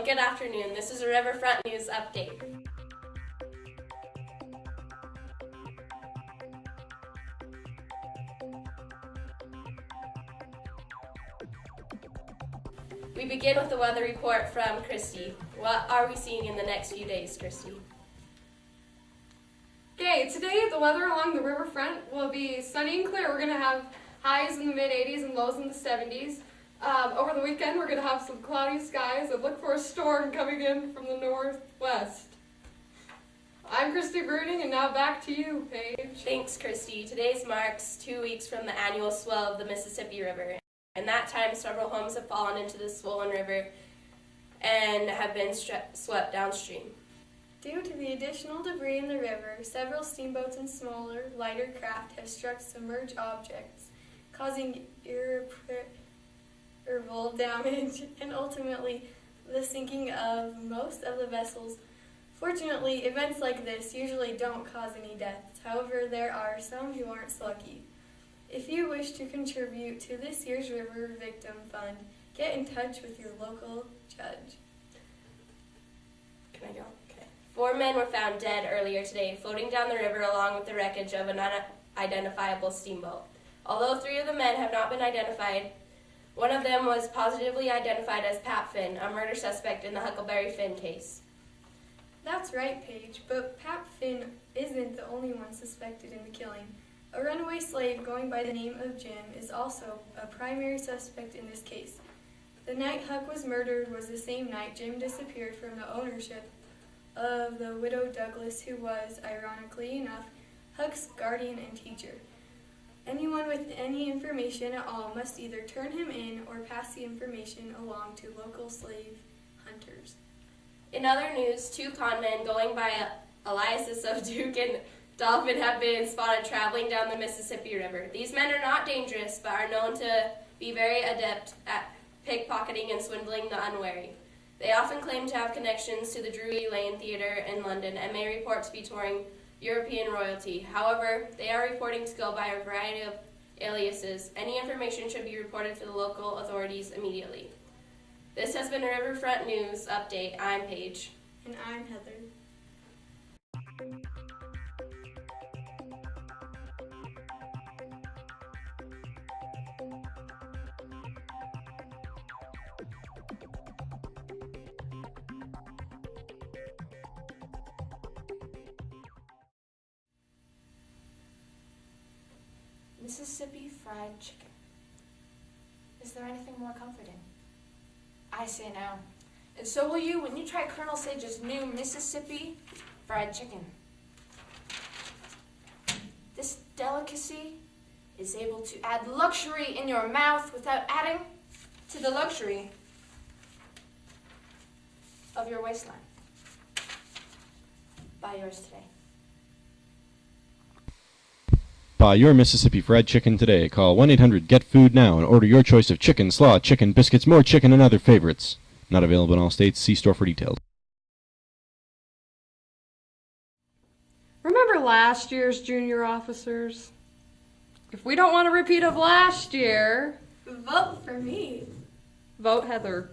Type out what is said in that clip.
and good afternoon. This is a Riverfront News Update. We begin with the weather report from Christy. What are we seeing in the next few days, Christy? Okay, today the weather along the riverfront will be sunny and clear. We're going to have highs in the mid-80s and lows in the 70s. Over the weekend, we're going to have some cloudy skies and look for a storm coming in from the northwest. I'm Christy Bruning, and now back to you, Paige. Thanks, Christy. Today's marks 2 weeks from the annual swell of the Mississippi River. In that time, several homes have fallen into the swollen river and have been swept downstream. Due to the additional debris in the river, several steamboats and smaller, lighter craft have struck submerged objects, causing irreparable damage and ultimately the sinking of most of the vessels. Fortunately, events like this usually don't cause any deaths. However, there are some who aren't so lucky. If you wish to contribute to this year's River Victim Fund, get in touch with your local judge. Can I go? Okay. 4 men were found dead earlier today, floating down the river along with the wreckage of an unidentifiable steamboat. Although 3 of the men have not been identified, one of them was positively identified as Pat Finn, a murder suspect in the Huckleberry Finn case. That's right, Paige, but Pat Finn isn't the only one suspected in the killing. A runaway slave going by the name of Jim is also a primary suspect in this case. The night Huck was murdered was the same night Jim disappeared from the ownership of the widow Douglas, who was, ironically enough, Huck's guardian and teacher. Anyone with any information at all must either turn him in or pass the information along to local slave hunters. In other news, 2 conmen going by aliases of Duke and Dolphin have been spotted traveling down the Mississippi River. These men are not dangerous, but are known to be very adept at pickpocketing and swindling the unwary. They often claim to have connections to the Drury Lane Theatre in London and may report to be touring European royalty. However, they are reporting to go by a variety of aliases. Any information should be reported to the local authorities immediately. This has been a Riverfront News Update. I'm Paige. And I'm Heather. Mississippi fried chicken. Is there anything more comforting? I say no. And so will you when you try Colonel Sage's new Mississippi fried chicken. This delicacy is able to add luxury in your mouth without adding to the luxury of your waistline. Buy yours today. Buy your Mississippi fried chicken today. Call 1-800-GET-FOOD now and order your choice of chicken, slaw, chicken, biscuits, more chicken, and other favorites. Not available in all states. See store for details. Remember last year's junior officers? If we don't want a repeat of last year, Vote for me. vote Heather.